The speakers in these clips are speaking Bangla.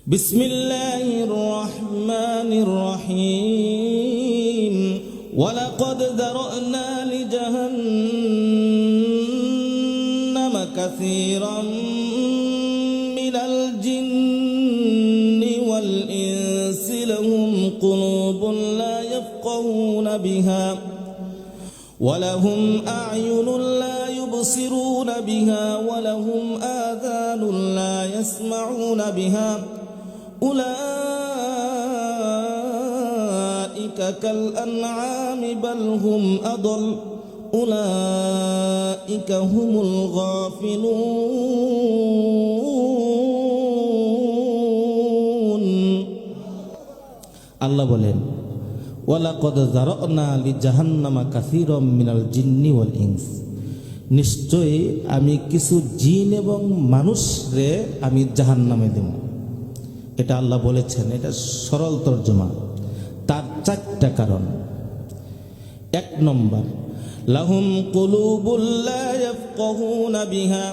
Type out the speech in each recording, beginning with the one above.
বিসমিল্লাহির রহমানির রহিম ওয়ালাকাদ যারানা লিজাহান্নামা কাসীরাম মিনাল জিন্নি ওয়াল ইনসি লাহুম কুলুবুন লা ইয়াফকাহুনা বিহা ولهم أعين لا يبصرون بها ولهم آذان لا يسمعون بها أولئك كالأنعام بل هم أضل أولئك هم الغافلون الله বলেন ওয়ালাকাদ যারানা লিজাহান্নামা কাসীরাম মিনাল জিন্নি ওয়াল ইনস, নিশ্চয়ই আমি কিছু জিন এবং মানুষরে আমি জাহান্নামে দেব। এটা আল্লাহ বলেছেন, এটা সরল তর্জমা। তার চারটা কারণ। এক নম্বর, লাহুম কুলুবুল লা ইয়াফকাহুনা বিহা,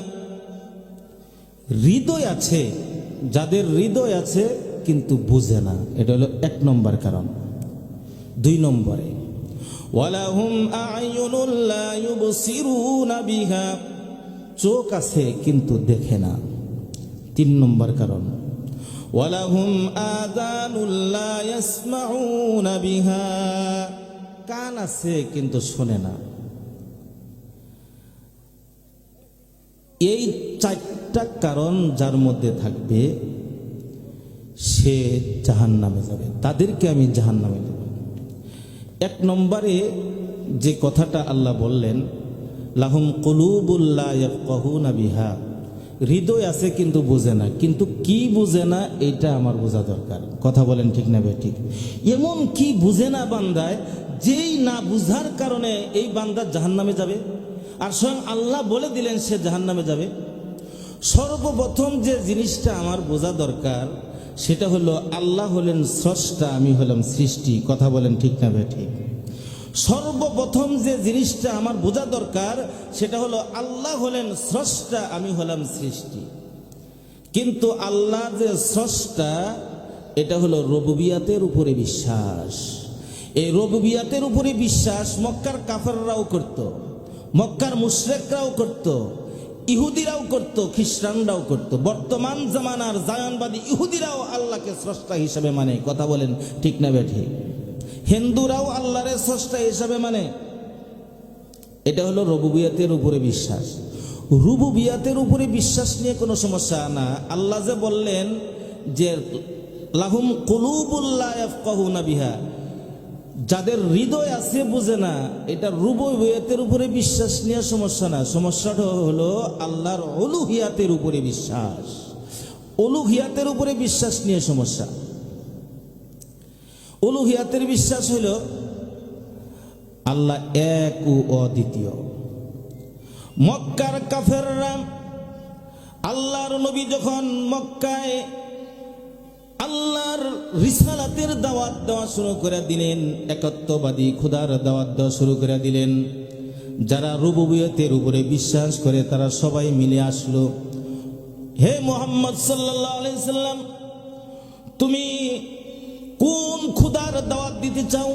হৃদয় আছে, যাদের হৃদয় আছে কিন্তু বুঝে না। এটা হলো এক নম্বর কারণ। দুই নম্বরে, ওয়ালাহুম আ'য়ুনুন লা ইউবসিরুনা বিহা, চোখ আছে কিন্তু দেখে না। তিন নম্বর কারণ, ওয়ালাহুম আযানুন লা ইয়াসমাউনা বিহা, কান আছে কিন্তু শোনে না। এই চারটা কারণ যার মধ্যে থাকবে সে জাহান্নামে যাবে, তাদেরকে আমি জাহান্নামে দেব। এক নম্বরে যে কথাটা আল্লাহ বললেন, লাহুম কুলুবুল লা ইয়াফকাহুনা বিহা, হৃদয় আছে কিন্তু বোঝে না। কিন্তু কি বোঝে না এটা আমার বোঝা দরকার। কথা বলেন ঠিক না বে ঠিক? এমন কি বুঝে না বান্দায়, যেই না বুঝার কারণে এই বান্দা জাহান্নামে যাবে, আর স্বয়ং আল্লাহ বলে দিলেন সে জাহান্নামে যাবে। সর্বপ্রথম যে জিনিসটা আমার বোঝা দরকার সেটা হলো আল্লাহ হলেন স্রষ্টা, আমি হলাম সৃষ্টি। কথা বলেন ঠিক না ভাই ঠিক? সর্বপ্রথম যে জিনিসটা আমার বোঝা দরকার সেটা হলো আল্লাহ হলেন স্রষ্টা, আমি হলাম সৃষ্টি। কিন্তু আল্লাহ যে স্রষ্টা এটা হলো রুবুবিয়াতের উপরে বিশ্বাস। এই রুবুবিয়াতের উপরে বিশ্বাস মক্কার কাফেররাও করত, মক্কার মুশরিকরাও করত, ইহুদিরাও করত, খ্রিস্টানরাও করত। বর্তমান জামানার জায়নবাদী ইহুদিরাও আল্লাহকে স্রষ্টা হিসেবে মানে। কথা বলেন ঠিক না বেঠি? হিন্দুরাও আল্লাহর স্রষ্টা হিসেবে মানে। এটা হলো রুবুবিয়াতের উপরে বিশ্বাস। রুবুবিয়াতের উপরে বিশ্বাস নিয়ে কোনো সমস্যা না। আল্লাহ যে বললেন যে লাহুম কুলুবুল লা ইয়াফকাহুনা বিহা, যাদের হৃদয় আছে বুঝে না, এটা রুবুবিয়াতের উপরে বিশ্বাস নিয়ে সমস্যা না। সমস্যাটা হলো আল্লাহর উলুহিয়াতের উপরে বিশ্বাস। উলুহিয়াতের উপরে বিশ্বাস নিয়ে সমস্যা। উলুহিয়াতের বিশ্বাস হলো আল্লাহ এক ও অদ্বিতীয়। মক্কার কাফেররা আল্লাহর নবী যখন মক্কায় আল্লাহর রিসালাতের দাওয়াত দেওয়া শুরু করে দিলেন, একত্ববাদী খোদার দাওয়াত দেওয়া শুরু করে দিলেন, যারা রুবুবিয়তের উপরে বিশ্বাস করে তারা সবাই মিলে আসলো। হে মুহাম্মদ সাল্লাল্লাহু আলাইহি সাল্লাম, তুমি কোন খোদার দাওয়াত দিতে চাও?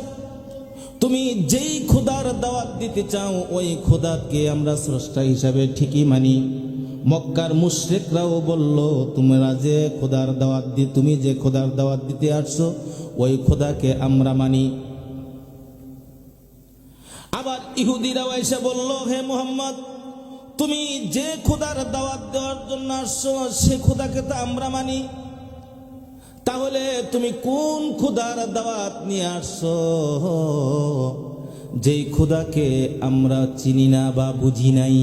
তুমি যেই খোদার দাওয়াত দিতে চাও ওই খোদাকে আমরা স্রষ্টা হিসাবে ঠিকই মানি। মক্কার মুশরিকরাও বলল, তোমরা যে খোদার দাওয়াত তুমি যে খোদার দাওয়াত দিতে আসছো ওই খোদাকে আমরা মানি। আবার ইহুদিরাও এসে বলল, হে মুহাম্মদ, তুমি যে খোদার দাওয়াত দেওয়ার জন্য আসছো সে খোদাকে তো আমরা মানি। তাহলে তুমি কোন খোদার দাওয়াত নিয়ে আসছো যেই খোদাকে আমরা চিনি না বা বুঝি নাই?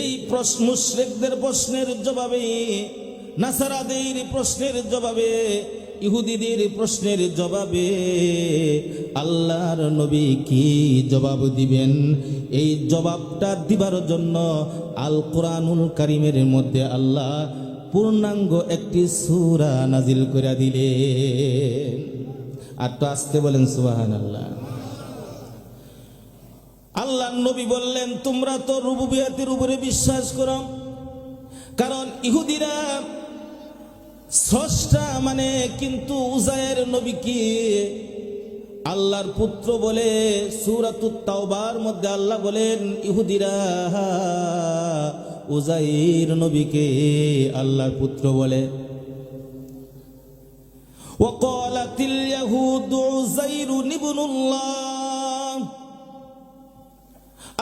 এই প্রশ্ন মুশরিকদের প্রশ্নের জবাবে, নাসারাদের প্রশ্নের জবাবে, ইহুদিদের প্রশ্নের জবাবে আল্লাহর নবী কি জবাব দিবেন? এই জবাবটা দিবার জন্য আল কোরআনুল কারীমের মধ্যে আল্লাহ পূর্ণাঙ্গ একটি সূরা নাজিল করে দিলেন। আর তো আসতে বলেন সুবহানাল্লাহ। আল্লাহর নবী বললেন, তোমরা তো রুবুবিয়াতের উপরে বিশ্বাস করো, কারণ ইহুদিরা স্রষ্টা মানে কিন্তু উজায়ের নবীকে আল্লাহর পুত্র বলে। সূরাতুত তাওবার মধ্যে আল্লাহ বলেন ইহুদিরা উজাইর নবীকে আল্লাহর পুত্র বলে। ওয়াকালাতিল ইয়াহুদু উযাইরুন ইবনুল্লাহ,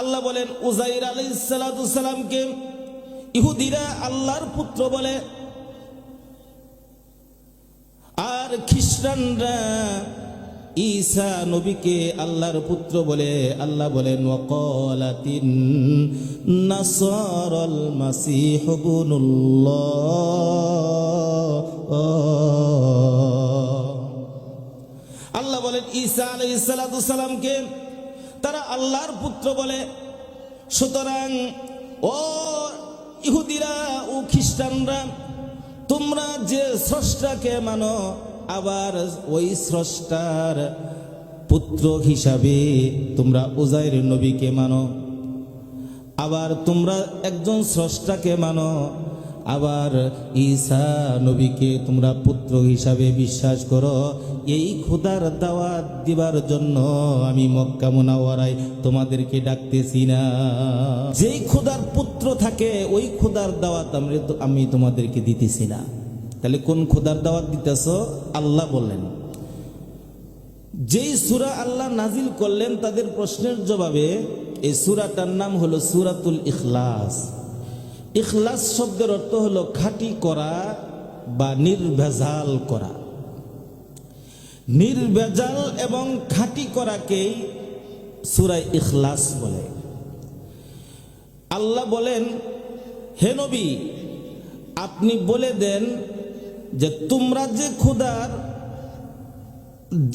আল্লাহ বলেন উজাইর আলাইহিস সালাতু সালামকে ইহুদিরা আল্লাহর পুত্র বলে। আর খ্রিস্টানরা ঈসা নবীকে আল্লাহর পুত্র বলে। আল্লাহ বলেন ওয়াকালাতিন নাসারাল মাসীহ ইবনুল্লাহ, আল্লাহ বলেন ঈসা আলাইহিস সালাতু সালামকে তারা আল্লাহর পুত্র বলে। সুতরাং ও ইহুদিরা ও খ্রিস্টানরা, তোমরা যে স্রষ্টাকে মানো আবার ওই স্রষ্টার পুত্র হিসাবে তোমরা উজাইর নবীকে মানো। আবার তোমরা একজন স্রষ্টাকে মানো, আবার ঈসা নবীকে তোমরা পুত্র হিসাবে বিশ্বাস করো। এই খোদার দাওয়াত দিবার জন্য আমি মক্কা মুনাওয়ারায় তোমাদেরকে ডাকতেছি না। যেই খোদার পুত্র থাকে ওই খোদার দাওয়াত আমি তোমাদেরকে দিতেছি না। তাহলে কোন খোদার দাওয়াত দিতেছ? আল্লাহ বললেন। যেই সূরা আল্লাহ নাজিল করলেন তাদের প্রশ্নের জবাবে এই সূরাটার নাম হলো সূরাতুল ইখলাস। ইখলাস শব্দের অর্থ হলো খাঁটি করা বা নির্ভেজাল করা। নির্ভেজাল এবং খাঁটি করাকেই সূরা ইখলাস বলে। আল্লাহ বলেন হে নবী, আপনি বলে দেন যে তোমরা যে খোদার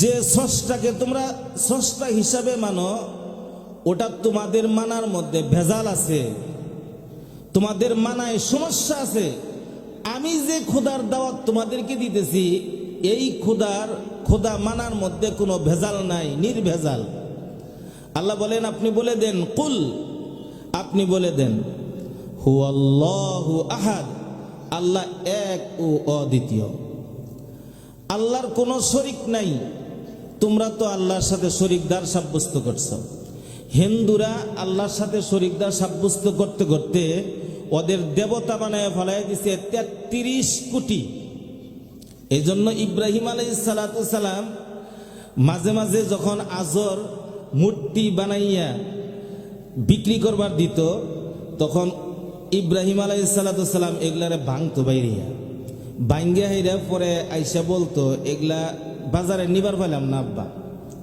যে স্রষ্টাকে তোমরা স্রষ্টা হিসাবে মানো, ওটা তোমাদের মানার মধ্যে ভেজাল আছে, তোমাদের মানায় সমস্যা আছে। আমি যে খোদার দাওয়াত তোমাদেরকে দিতেছি এই খোদা মানার মধ্যে কোনো ভেজাল নাই, নির্ভেজাল। আল্লাহ বলেন আপনি বলে দেন কুল, আপনি বলে দেন হুয়াল্লাহু আহাদ, আল্লাহ এক ও অদ্বিতীয়, আল্লাহর কোনো শরিক নাই। তোমরা তো আল্লাহর সাথে শরিকদার সাব্যস্ত করছো। হিন্দুরা আল্লাহর সাথে শরিকদার সাব্যস্ত করতে করতে ওদের দেবতা বানায় ফেলায় দিছে 33 কোটি। এই জন্য ইব্রাহিম আলাইহিস সালাতু সালাম মাঝে মাঝে যখন আজর মূর্তি বানাইয়া বিক্রি করবার দিত, তখন ইব্রাহিম আলাইহিস সালাতু সালাম এগুলারে ভাঙতো বাইরিয়া, ভাঙ্গিয়া হাইরা পরে আইসা বলতো এগুলা বাজারে নিবার পাইলাম না আব্বা।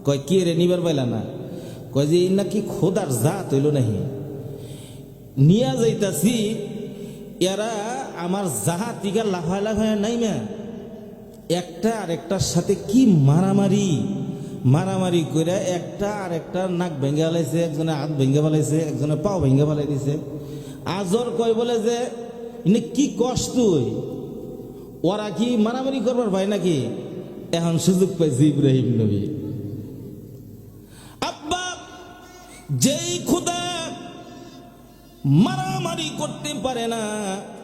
কয় কি রে নিবার পাইলা না? কয় যে নাকি খোদার জাত হইল নাহি, নিয়া যাইতাছি এরা আমার জাহা তিগা লাফায় লাফায় নাইমা একটা আর একটার সাথে কি মারামারি করে একটা আর একটা নাক ভেঙে ফেলাইছে, একজনে হাত ভেঙে ফেলাইছে, একজনে পাও ভেঙে ফেলাই দিছে। আজর কয় বলে যে ইনি কি কষ্ট, ওরা কি মারামারি করবার ভাই নাকি? এখন সুযোগ পাইছে ইব্রাহিম নবী। আব্বা যেই খোদা মারামারি করতে পারে না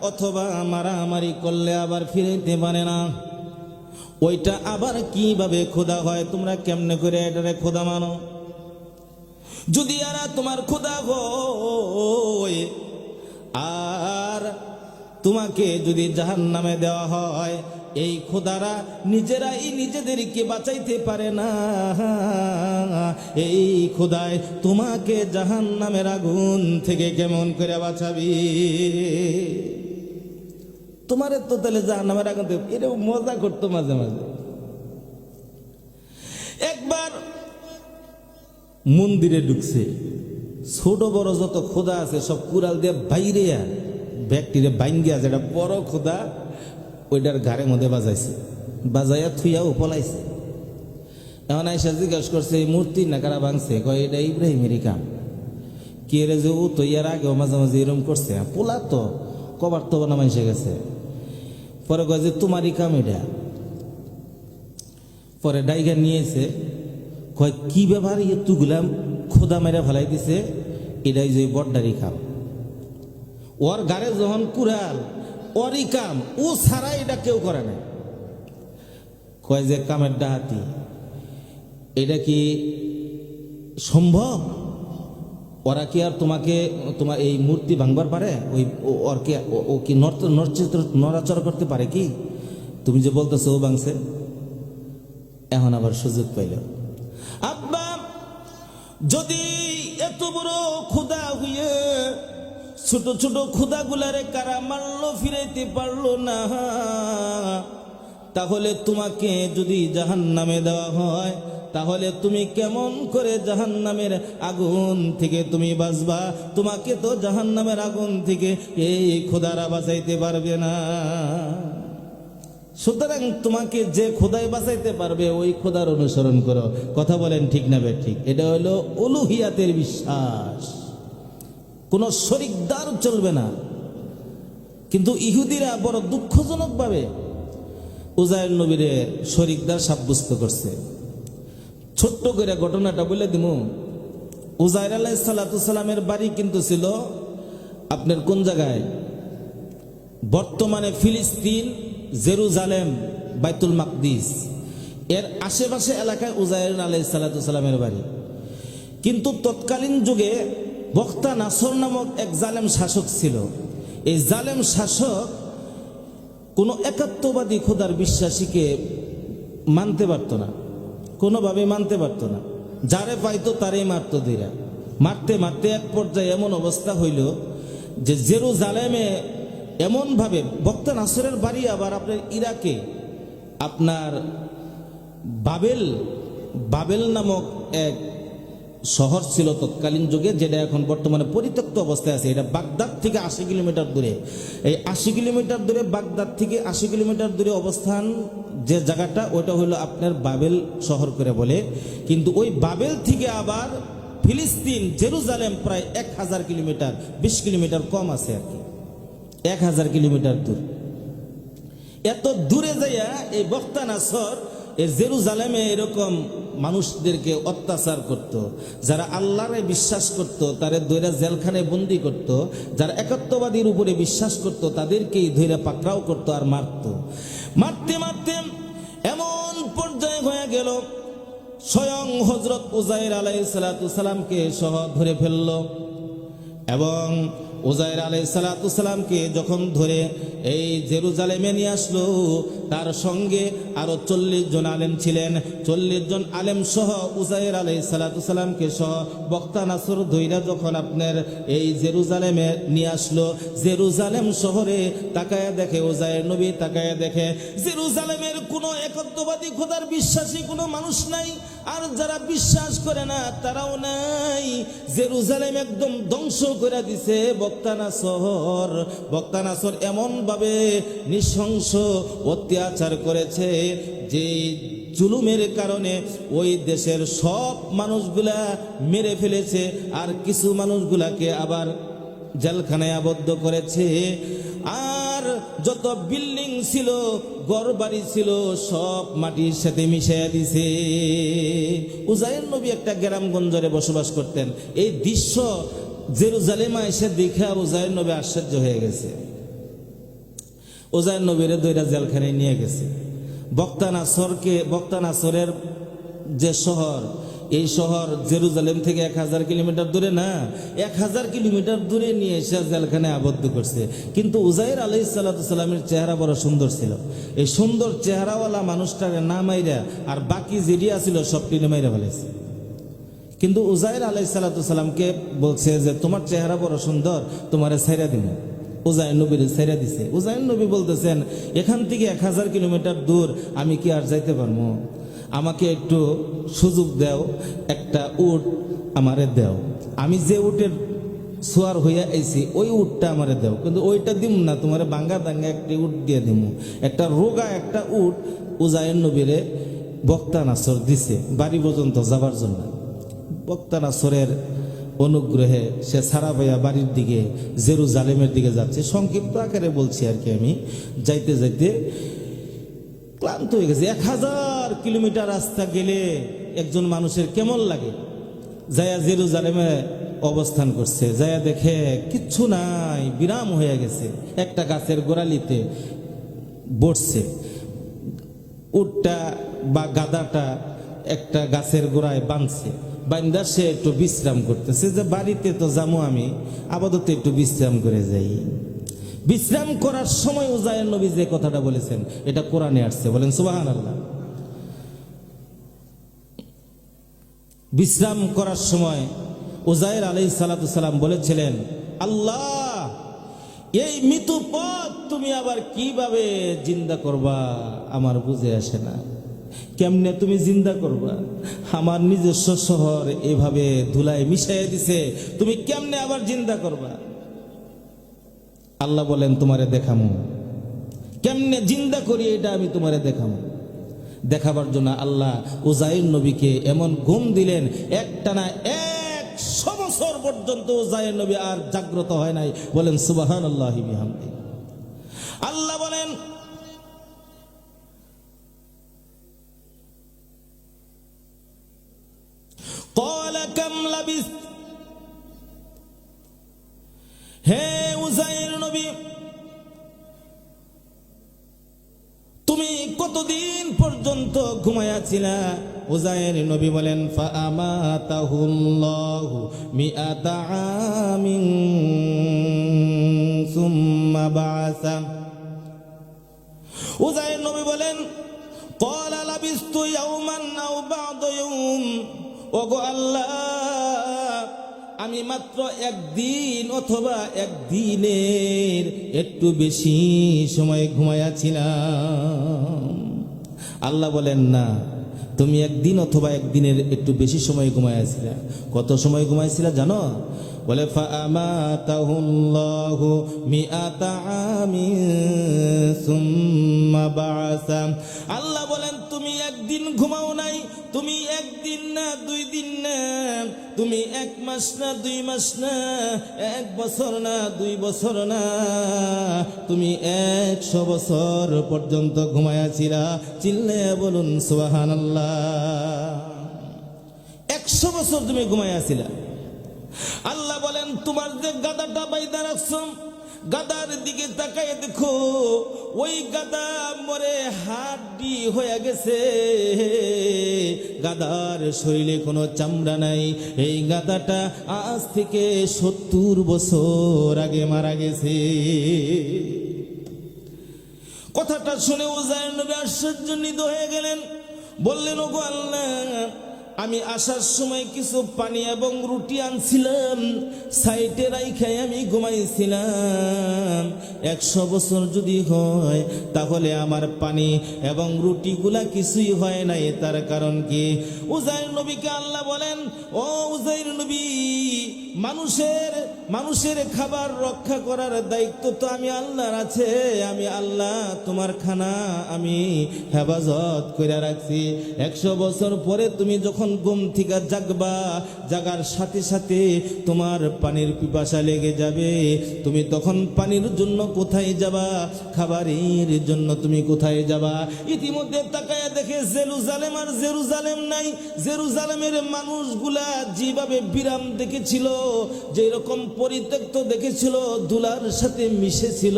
অথবা মারামারি করলে আবার ফিরাইতে পারে না, ওইটা আবার কিভাবে খোদা হয়? তোমরা কেমনে করে এটারে খোদা মানো? যদি এরা তোমার খোদা হয় আর তোমাকে যদি জাহান্নামে দেওয়া হয়, এই খোদারা নিজেরাই নিজেদেরকে বাঁচাইতে পারে না। এই খোদায় তোমাকে জাহান্নামের আগুন থেকে কেমন করে বাঁচাবি? তোমারে তো তাহলে জাহান্নামের আগুন থেকে এরকম মজা করতো মাঝে মাঝে। একবার মন্দিরে ঢুকছে, ছোট বড় যত খোদা আছে সব কুড়াল দিয়ে বাইরে ব্যক্তিরে বাইঙ্গিয়া যেটা বড় খোদা ওইটার ঘাড়ের মধ্যে বাজাইয়া থুইয়াও পলাইছে। এখন আইসা জিজ্ঞাসা করছে এই মূর্তি না কারা ভাঙছে? কয় এটা ইব্রাহিমেরই কাম। কে রে যে ও তো ইয়ার আগেও মাঝে মাঝে এরকম করছে, পোলা তো কবার তো বানা মাইসে গেছে। পরে কয় যে তোমারই কাম এটা। পরে ডাইগা নিয়েছে, কয় কি ব্যাপার এতগুলাম খোদা মেরে ফেলাই দিছে, এটাই যে বড্ডারি কাম। ওর গাড়ে যখন কুড়াল ওরই কাম, ও ছাড়া এটা কেউ করে না। কয় যে কামের ডাহাতি, এটা কি সম্ভব? ওরা কি আর তোমাকে তোমার এই মূর্তি ভাঙবার পারে? ওর কি ও কি নড়াচড়া করতে পারে কি? তুমি যে বলতেছো ও ভাঙছে, এখন আবার সুযোগ পাইল। আব্বা যদি এত বড় ক্ষুধা হইয়ে ছোট ছোট ক্ষুধাগুলারে কারা মারলো, ফিরাইতে পারলো না, তাহলে তোমাকে যদি জাহান্নামে দেওয়া হয়, তাহলে তুমি কেমন করে জাহান্নামের আগুন থেকে তুমি বাঁচবা? তোমাকে তো জাহান্নামের আগুন থেকে এই খোদারা বাঁচাইতে পারবে না। সুতরাং তোমাকে যে খোদায় বাঁচাইতে পারবে ওই খোদার অনুসরণ করো। কথা বলেন ঠিক না ঠিক? এটা হলো উলুহিয়াতের বিশ্বাস, কোনো শরিকদার চলবে না। কিন্তু ইহুদিরা বড় দুঃখজনকভাবে উজাইর নবীরে শরিকদার সাব্যস্ত করছে। ছোট্ট করে ঘটনাটা বলে দিব। উজাইর আলাইহিস সালাতু সালামের বাড়ি কিন্তু ছিল আপনার কোন জায়গায়? বর্তমানে ফিলিস্তিন, জেরুজালেম, বাইতুল মাকদিস এর আশেপাশে এলাকায় উজাইর আলাইহিস সালাতু সালামের বাড়ি। কিন্তু তৎকালীন যুগে বক্তা নাসর নামক এক জালেম শাসক ছিল। এই জালেম শাসক কোনো একাত্মবাদী খোদার বিশ্বাসীকে মানতে পারত না, কোনোভাবে মানতে পারত না। যারে পাইতো তারেই মারত দিরা। মারতে মারতে এক পর্যায়ে এমন অবস্থা হইল যে জেরুজালেমে এমনভাবে, বক্তা নাসরের বাড়ি আবার আপনার ইরাকে, আপনার বাবেল নামক এক শহর ছিল তৎকালীন যুগে, যেটা এখন বর্তমানে পরিত্যক্ত অবস্থায় আছে। এটা বাগদাদ থেকে 80 কিলোমিটার দূরে। এই 80 কিলোমিটার দূরে, বাগদাদ থেকে 80 কিলোমিটার দূরে অবস্থান যে জায়গাটা, ওইটা হলো আপনার বাবেল শহর করে বলে। কিন্তু ওই বাবেল থেকে আবার ফিলিস্তিন, জেরুজালেম প্রায় 1000 কিলোমিটার, 20 কিলোমিটার কম আছে আর কি, 1000 কিলোমিটার দূর। এত দূরে যাইয়া এই বক্তা নাসর এই জেরুজালেমে এরকম মানুষদেরকে অত্যাচার করত। যারা আল্লাহরে বিশ্বাস করত তারে ধইরা জেলখানায় বন্দি করত। যারা একাত্মবাদীর উপরে বিশ্বাস করত তাদেরকেই ধইরা পাকড়াও করত আর মারত। মারতে মারতে এমন পর্যায়ে হয়ে গেল স্বয়ং হযরত উজাইর আলাইহিস সালাতু সালামকে সহ ধরে ফেলল। এবং উজাইর আলাইহিস সালাতু সালামকে যখন ধরে এই জেরুজালেমে নিয়ে আসলো, তার সঙ্গে আরো 40 জন আলেম ছিলেন। 40 জন আলেম সহ উজাইর আলাইহিস সালাতু সালামকে সহ বক্তা নাসর ধইরা যখন আপনার এই জেরুজালেমে নিয়ে আসলো, জেরুজালেম শহরে তাকায়া দেখে, উজাইর নবী তাকায়া দেখে জেরুজালেমের কোনো একত্ববাদী খোদার বিশ্বাসী কোনো মানুষ নাই, আর যারা বিশ্বাস করে না তারাও নাই। জেরুজালেম একদম ধ্বংস করে দিছে বক্তা নাসর এমন ভাবে নৃশংস অত্যাচার করেছে যে জুলুমের কারণে ওই দেশের সব মানুষগুলা মেরে ফেলেছে, আর কিছু মানুষগুলাকে আবার জেলখানায় আবদ্ধ করেছে। আর যত বিল্ডিং ছিল, ঘরবাড়ি ছিল, সব মাটির সাথে মিশিয়ে দিছে। উজাইর নবী একটা গ্রামগঞ্জে বসবাস করতেন। এই দৃশ্য জেরুজালেমে এসে দেখে উজাইর নবী আশ্চর্য হয়ে গেছে। উজাইর নবীরে দইরা জেলখানায় নিয়ে গেছে। বক্তা নাসরের যে শহর, এই শহর জেরুজালেম থেকে 1000 কিলোমিটার দূরে না, 1000 কিলোমিটার দূরে নিয়ে এসে জেলখানায় আবদ্ধ করছে। কিন্তু উজাইর আলাইহিস সালাতু সালামের চেহারা বড় সুন্দর ছিল। এই সুন্দর চেহারাওয়ালা মানুষটাকে না মাইরা আর বাকি যেটা ছিল সব টিনে মাইরা ফেলেছে। কিন্তু উজাইর আলাইহিস সালাতু সালামকে বলছে যে তোমার চেহারা বড় সুন্দর, তোমারে ছাইরা দিন। উজাইর নবীর ছাইরা দিছে। উজাইর নবী বলতেছেন এখান থেকে 1000 কিলোমিটার দূর আমি কি আর যাইতে পারবো? আমাকে একটু সুযোগ দাও, একটা উট আমারে দাও। আমি যে উটের সোয়ার হইয়া আইছি ওই উটটা আমারে দাও, কিন্তু ওইটা দিম না, তোমার বাঙ্গা দাঙ্গা একটি উট দিয়ে দিম। একটা রোগা একটা উট উজাইর নবীরে বক্তা নাসর দিছে বাড়ি পর্যন্ত যাবার জন্য। বক্তা নাসরের অনুগ্রহে সে সারা ভাইয়া বাড়ির দিকে, জেরুজালেমের দিকে যাচ্ছে। সংক্ষিপ্ত আকারে বলছি আর কি, আমি যাইতে যাইতে ক্লান্ত হয়ে গেছে। 1000 কিলোমিটার রাস্তা গেলে একজন মানুষের কেমন লাগে? যাইয়া জেরুজালেমে অবস্থান করছে, যায় দেখে কিচ্ছু নাই, বিরাম হয়ে গেছে। একটা গাছের গোড়ালিতে বসছে, উটটা বা গাদাটা একটা গাছের গোড়ায় বাঁধছে, বান্দা সে একটু বিশ্রাম করতেছে, যে বাড়িতে তো যাবো আমি, আপাতত একটু বিশ্রাম করে যাই। বিশ্রাম করার সময় উজায়ের নবী যে কথাটা বলেছেন এটা কোরআনে আসছে, বলেন সুবহানাল্লাহ। বিশ্রাম করার সময় উজায়ের আলাইহিস সালাতু সালাম বলেছিলেন, আল্লাহ, এই মৃত্যু পথ তুমি আবার কিভাবে জিন্দা করবা আমার বুঝে আসে না। কেমনে তুমি জিন্দা করবা? আমার নিজস্ব শহর এভাবে ধুলায় মিশাইয়া দিছে, তুমি কেমনে আবার জিন্দা করবা? আল্লাহ বলেন, তোমারে দেখামু কেমনে জিন্দা করি, এটা আমি তোমারে দেখামু। দেখাবার জন্য আল্লাহ উজাইর নবীকে এমন ঘুম দিলেন, একটানা 100 বছর পর্যন্ত উজাইর নবী আর জাগ্রত হয় নাই। বলেন সুবহানাল্লাহি বিহামদি। আল্লাহ বলেন, ক্বালা কাম লাবিস, হে উজাইর নবী, তুমি কতদিন পর্যন্ত ঘুমায়াছিলা? উজাইর নবী বলেন, ফাআমাতাহুল্লাহু মিআতা আমিন সুম্মা বাআসা। উজাইর নবী বলেন, ক্বালা লাবিস্তু ইয়াওমান আও বা'দা ইয়াওম। ওগো আল্লাহ, আমি মাত্র একদিন অথবা একদিনের একটু বেশি সময় ঘুমাইয়াছিলাম। আল্লাহ বলেন, না, তুমি একদিন অথবা একদিনের একটু বেশি সময় ঘুমাইয়াছিলা। কত সময় ঘুমাইছিলা জানো? বলে, ফাআমাতাহুল্লাহু মিআতা আমিন সুম্মা বাআসা। আল্লাহ বলেন, তুমি একদিন ঘুমাও নাই, তুমি একদিন না, 2 দিন না, তুমি 1 মাস না, 2 মাস না, 1 বছর না, 2 বছর না, তুমি 100 বছর পর্যন্ত ঘুমাইয়াছিলা। চিল্লে বলুন সুবহানাল্লাহ। 100 বছর তুমি ঘুমাইয়াছিলা। আল্লাহ বলেন, তোমার যে গাদাটা বাইদা রাখছো, গাদার দিকে তাকায় দেখো, ওই গাদা মরে হাড্ডি হয়ে গেছে, গাদার শরীরে কোনো চামড়া নাই। এই গাদাটা আজ থেকে 70 বছর আগে মারা গেছে। কথাটা শুনে উজাইর নবী আশ্চর্যান্বিত হয়ে গেলেন, বললেন, ওগো আল্লাহ, আমি আসার সময় কিছু পানি এবং রুটি আনছিলাম, সাইডে রাইখাই আমি ঘুমাইছিলাম। 100 বছর যদি হয় তাহলে আমার পানি এবং রুটিগুলা কিছুই হয় নাই, তার কারণ কি? উজাইর নবীকে আল্লাহ বলেন, ও উজাইর নবী, মানুষের খাবার রক্ষা করার দায়িত্ব তো আমি আল্লাহর আছে। আমি আল্লাহ তোমার খানা আমি হেফাজত করে রাখছি। 100 বছর পরে তুমি যখন ঘুম থেকে জাগবা, জাগার সাথে সাথে তোমার পানির পিপাসা লেগে যাবে। তুমি তখন পানির জন্য কোথায় যাবা? খাবারের জন্য তুমি কোথায় যাবা? ইতিমধ্যে তাকায়া দেখে জেরুজালেম আর জেরুজালেম নাই। জেরুজালেমের মানুষগুলা যেভাবে বিরাম দেখেছিল, যেরকম পরিত্যক্ত দেখেছিল, ধুলার সাথে মিশেছিল,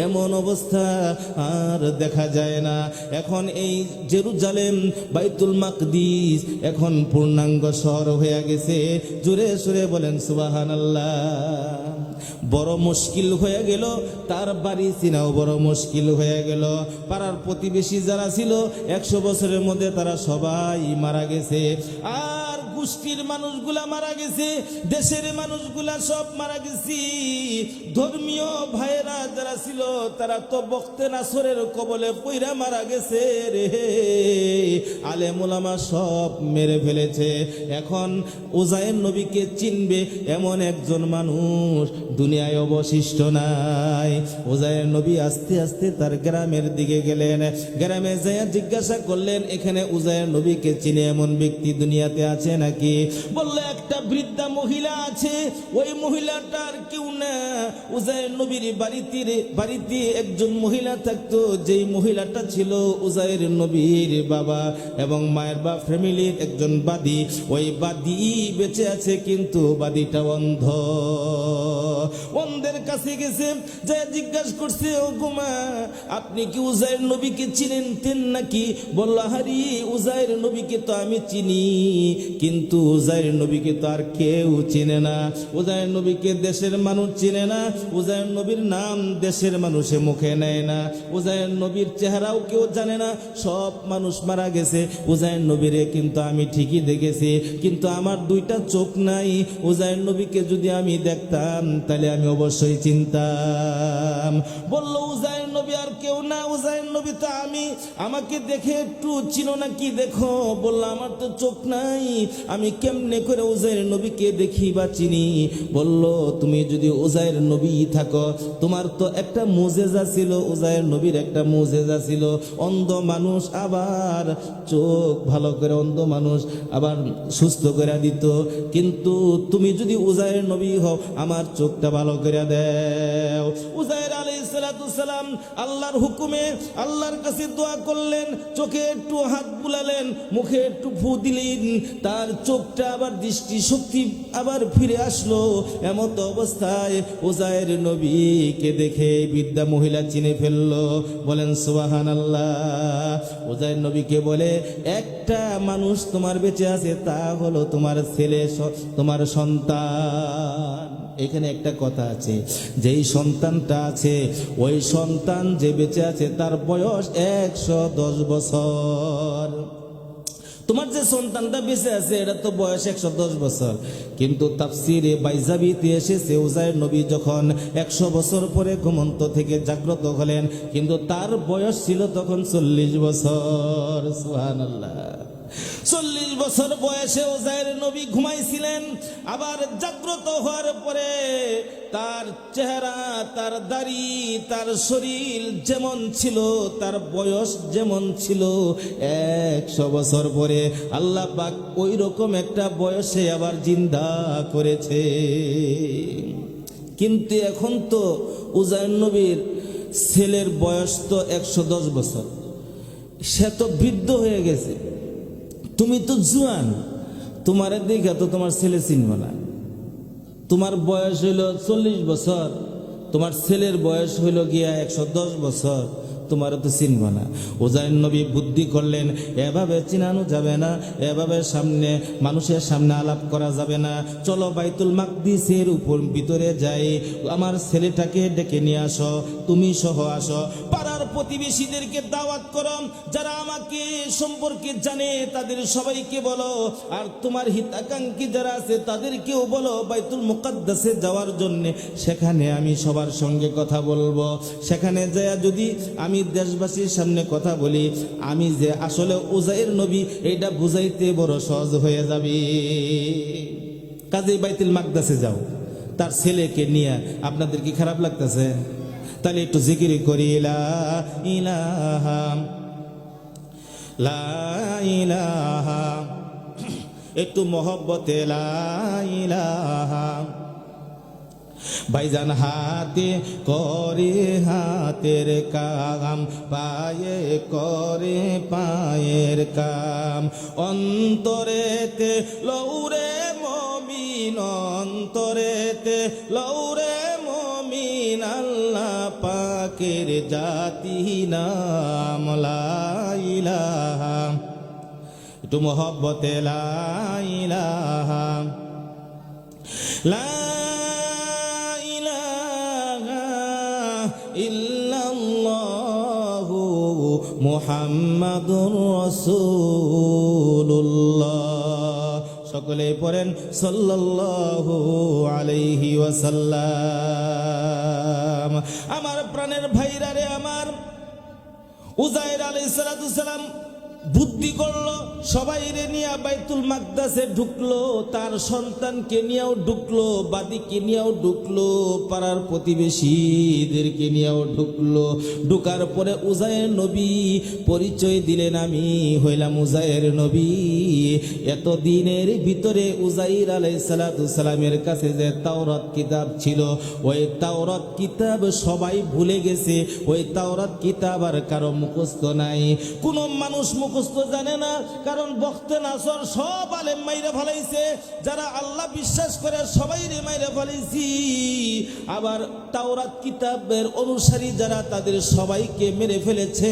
এমন অবস্থা আর দেখা যায় না। এখন এই জেরুজালেম, বাইতুল মাকদিস এখন পূর্ণাঙ্গ শহর হয়ে গেছে। জোরে সুরে বলেন সুবহানাল্লাহ। বড় মুশকিল হয়ে গেল, তার বাড়ি চিনাও বড় মুশকিল হয়ে গেল। পাড়ার প্রতিবেশী যারা ছিল 100 বছরের মধ্যে তারা সবাই মারা গেছে। আর গোষ্ঠীর মানুষগুলা মারা গেছে, দেশের মানুষগুলা সব মারা গেছি। ধর্মীয় ভাইয়েরা যারা ছিল তারা তো বক্তে নাসরের কবলে পইরা মারা গেছে রে। আলেম ওলামা সব মেরে ফেলেছে। এখন উজাইর নবীকে চিনবে এমন একজন মানুষ দুনিয়ায় অবশিষ্ট নাই। উজাইর নবী আস্তে আস্তে তার গ্রামের দিকে গেলেন। গ্রামে যাইয়া জিজ্ঞাসা করলেন, এখানে উজাইর নবীকে চিনে এমন ব্যক্তি দুনিয়াতে আছে নাকি? বলল একটা বৃদ্ধা মহিলা আছে, ওই মহিলাটার কেউ না, উজাইর নবীর বাড়িতে একজন মহিলা থাকতো, যেই মহিলাটা ছিল উজাইর নবীর বাবা এবং মায়ের বা ফ্যামিলির একজন বাদী। ওই বাদী বেঁচে আছে, কিন্তু বাদীটা অন্ধ। অন্ধের কাছে গেছে, যে জিজ্ঞাসা করছে, ও গোমা, আপনি কি উজাইর নবীকে চিনেন নাকি? বলল, হারি, উজাইর নবীকে তো আমি চিনি, কিন্তু উজাইর নবীকে তো আর কেউ চিনে না। উজাইর নবীকে দেশের মানুষ চিনে না, উজাইর নবীর নাম দেশের মানুষে মুখে নেয় না, উজাইর নবীর চেহারাও কেউ জানে না, সব মানুষ মারা গেছে। উজাইর নবীরে কিন্তু আমি ঠিকই দেখেছি, কিন্তু আমার দুইটা চোখ নাই। উজাইর নবীকে যদি আমি দেখতাম তাহলে আমি অবশ্যই চিনতাম। বলল, উজাইর নবী আর কেউ না, উজাইর নবী তো আমি, আমাকে দেখে একটু চিনো নাকি দেখো। বলল, আমার তো চোখ নাই, আমি কেমনে করে উজাইর নবীকে দেখি বা চিনি? বলল, তুমি যদি উজাইর নবী থাকো, তোমার তো একটা মুজেজা ছিল, উজাইর নবীর একটা মুজেজা ছিল, অন্ধ মানুষ আবার চোখ ভালো করে, অন্ধ মানুষ আবার সুস্থ করে দিত। কিন্তু তুমি যদি উজাইর নবী হও, আমার চোখটা ভালো করে দাও। উজাইর আলাইহিস সালাতু সালাম আল্লাহর হুকুমে আল্লাহর কাছে দোয়া করলেন, চোখে একটু হাত বুলালেন, মুখে একটু ফু দিলেন, তার চোখটা আবার দৃষ্টি শক্তি আবার ফিরে আসলো। এমত অবস্থায় উজাইর নবীকে দেখে বৃদ্ধা মহিলা চিনে ফেললো। বলেন সুবহানাল্লাহ। উজাইর নবীকে বলে, একটা মানুষ তোমার বেঁচে আছে, তা হলো তোমার ছেলে, তোমার সন্তান। এখানে একটা কথা আছে, যেই সন্তানটা আছে, ওই সন্তান যে বেঁচে আছে তার বয়স 110 বছর। তোমার যে সন্তানটা বেঁচে আছে এটা তো বয়স 110 বছর, কিন্তু তাফসিরে বাইজাবিতে এসেছে উজাইর নবী যখন 100 বছর পরে ঘুমন্ত থেকে জাগ্রত হলেন, কিন্তু তার বয়স ছিল তখন 40 বছর। সুবহানাল্লাহ। 40 বছর বয়সে উজাইর নবী ঘুমাইছিলেন, আবার জাগ্রত হওয়ার পরে তার চেহারা, তার দাড়ি, তার শরীর যেমন ছিল, তার বয়স যেমন ছিল, 100 বছর পরে আল্লাহ পাক ওই রকম একটা বয়সে আবার জিন্দা করেছে। কিন্তু এখন তো উজাইর নবীর ছেলের বয়স তো 110 বছর, সে তো বৃদ্ধ হয়ে গেছে, তুমি তো জুয়ান, তোমার দেখে তো তোমার ছেলে চিনবে না। তোমার বয়স হইল 40 বছর, তোমার ছেলের বয়স হইল গিয়া 110 বছর, তোমারও তো চিনবে না। উজাইর নবী বুদ্ধি করলেন, এভাবে চিনানো যাবে না, এভাবে সামনে মানুষের সামনে আলাপ করা যাবে না, চলো বাইতুল মাকদিসের উপর ভিতরে যাই, আমার ছেলেটাকে ডেকে নিয়ে আসো, তুমি সহ আসো, পাড়ার প্রতিবেশীদেরকে দাওয়াত করো, যারা আমাকে সম্পর্কে জানে তাদের সবাইকে বলো, আর তোমার হিতাকাঙ্ক্ষী যারা আছে তাদেরকেও বলো বাইতুল মুকাদ্দাসে যাওয়ার জন্য। সেখানে আমি সবার সঙ্গে কথা বলবো, সেখানে যায় যদি আমি দেশবাসীর সামনে কথা বলি আমি যে আসলে উজাইর নবী, এটা বুঝাইতে বড় সহজ হয়ে যাবে। কাজেই বাইতুল মাকদাসে যাও, তার ছেলেকে নিয়ে। আপনাদের কি খারাপ লাগতেছে? তাহলে একটু জিকির করি, লা ইলাহা লা ইলাহা, একটু মহব্বতে লা ইলাহা। ভাইজান হাতে করে হাতের কাম, পায়ে করে পায়ের কাম, অন্তরেতে লৌরে মমিন, অন্তরেতে লৌরে মমিন, আল্লাহ পাকের জাতি নাম লা ইলাহা। একটু মহব্বতে লা ইলাহা লা ইল্লাল্লাহু মুহাম্মাদুর রাসূলুল্লাহ। সকলে পড়েন সাল্লাল্লাহু আলাইহি ওয়াসাল্লাম। আমার প্রাণের ভাইরা রে, আমার উজাইর আলাইহিস সালাম বুদ্ধি করলো, সবাই রে নিয়ে বাইতুল মাকদাসে ঢুকলো, তার সন্তানকে নিয়েও ঢুকলো, বাদীকে নিয়েও ঢুকলো, পাড়ার প্রতিবেশীদেরকে নিয়েও ঢুকলো। ঢুকার পরে উজায়ের নবী পরিচয় দিলেন, আমি হইলাম উজায়ের নবী। এত দিনের ভিতরে উজাইর আলাইহিস সালামের কাছে যে তাওরাত কিতাব ছিল, ওই তাওরাত কিতাব সবাই ভুলে গেছে। ওই তাওরাত কিতাব আর কারো মুখস্থ নাই, কোনো মানুষ মুখস্থ জানে না, কারণ বখতে নাসর সব আলেম মাইরে ফেলাইছে, যারা আল্লাহ বিশ্বাস করে সবাই রে মাইরে ফেলাইছি। আবার তাওরাত কিতাবের অনুসারী যারা, তাদের সবাইকে মেরে ফেলেছে,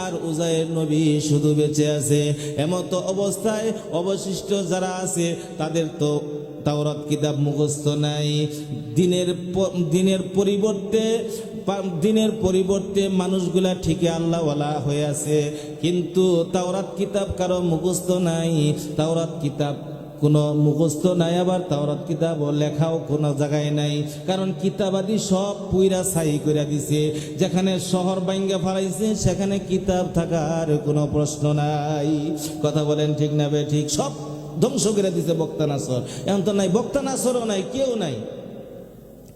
আর উজায়ের নবী শুধু বেঁচে আছে। এমতো অবস্থায় অবশিষ্ট যারা আছে তাদের তো তাওরাত কিতাব মুখস্থ নাই। দিনের পরিবর্তে মানুষগুলা ঠিকই আল্লাহওয়ালা হয়ে আছে, কিন্তু তাওরাত কিতাব কারো মুখস্থ নাই। তাওরাত কিতাব কোনো মুখস্থ নাই, আবার তাওরাত কিতাব লেখাও কোনো জায়গায় নাই, কারণ কিতাবাদি সব পুইরা ছাই করে দিছে। যেখানে শহর ভাঙ্গা ফেলাইছে সেখানে কিতাব থাকার কোনো প্রশ্ন নাই। কথা বলেন ঠিক না বে ঠিক? সব ধ্বংস করে দিছে বক্তা নাসর। এখন তো নাই, বক্তা নাসরও নাই, কেউ নাই,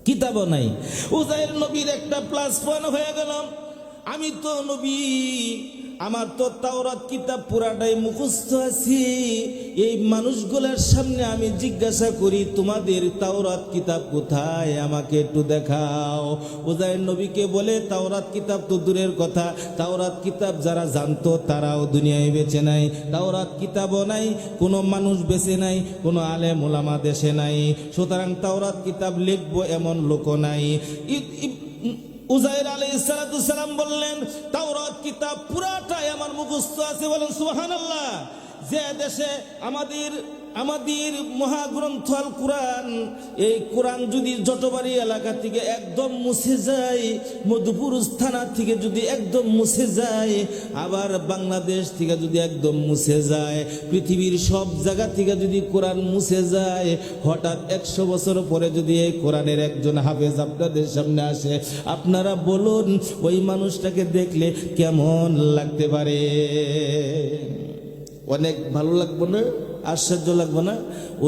কিতাবও নাই। উজাইর নবীর একটা প্লাস পয়েন্ট হয়ে গেল, আমি তো নবী, আমার তো তাওরাত কিতাব পুরাটাই মুখস্থ আছি। এই মানুষগুলোর সামনে আমি জিজ্ঞাসা করি, তোমাদের তাওরাত কিতাব কোথায়, আমাকে একটু দেখাও। উজাইর নবীকে বলে, তাওরাত কিতাব তো দূরের কথা, তাওরাত কিতাব যারা জানতো তারাও দুনিয়ায় বেঁচে নাই, তাওরাত কিতাবও নাই, কোনো মানুষ বেঁচে নাই, কোনো আলেম ওলামা দেশে নাই, সুতরাং তাওরাত কিতাব লিখবো এমন লোকও নাই। উজাইর আলাইহিস সালাম বললেন, তাওরাত কিতাব পুরাটাই আমার মুখস্থ আছে। বলেন সুবহানাল্লাহ। যে দেশে আমাদের মহাগ্রন্থ আল কোরআন, এই কোরআন যদি জটবাড়ি এলাকা থেকে একদম মুছে যায়, মধুপুর থানা থেকে যদি একদম মুছে যায়, আবার বাংলাদেশ থেকে যদি একদম মুছে যায়, পৃথিবীর সব জায়গা থেকে যদি কোরআন মুছে যায়, হঠাৎ 100 বছর পরে যদি এই কোরআনের একজন হাফেজ আপনাদের সামনে আসে, আপনারা বলুন ওই মানুষটাকে দেখলে কেমন লাগতে পারে? অনেক ভালো লাগবে না? আশ্চর্য লাগবে না?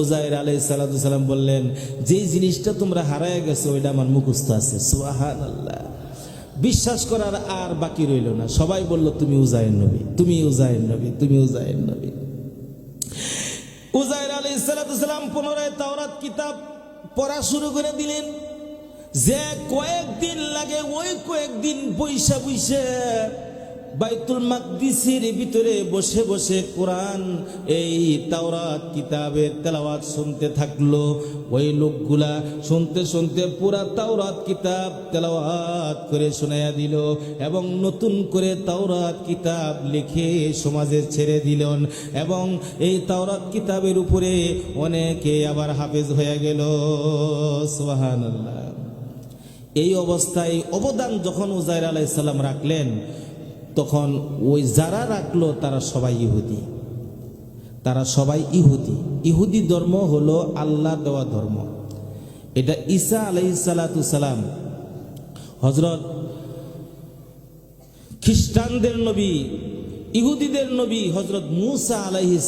উজাইর আলাইহিস সালাম বললেন, যেই জিনিসটা তোমরা হারায় গেছো ওইটা আমার মুখস্থ আছে। সুবহানাল্লাহ। বিশ্বাস করার আর বাকি রইল না, সবাই বলল, তুমি উজাইর নবী, তুমি উজাইর নবী, তুমি উজাইর নবী। উজাইর আলাইহিস সালাম পুনরায় তাওরাত কিতাব পড়া শুরু করে দিলেন। যে কয়েকদিন লাগে ওই কয়েকদিন বৈশা বাইতুল মাকদিসের ভিতরে বসে বসে কোরআন, এই তাওরাত কিতাবের তেলাওয়াত শুনতে থাকলো। ওই লোকগুলা শুনতে শুনতে পুরা তাওরাত কিতাব তেলাওয়াত করে শোনায়া দিল, এবং নতুন করে তাওরাত কিতাব লিখে সমাজে ছেড়ে দিলেন, এবং এই তাওরাত কিতাবের উপরে অনেকে আবার হাফেজ হয়ে গেল। সুবহানাল্লাহ। এই অবস্থায় অবদান যখন উজাইর আলাইহিস সালাম রাখলেন, তখন ওই যারা রাখলো তারা সবাই ইহুদি, তারা সবাই ইহুদি। ইহুদি ধর্ম হলো আল্লাহ দেওয়া ধর্ম। এটা ঈসা আলাইহিস সালাম, হযরত খ্রিস্টানদের নবী, ইহুদিদের নবী হযরত মূসা আলাইহিস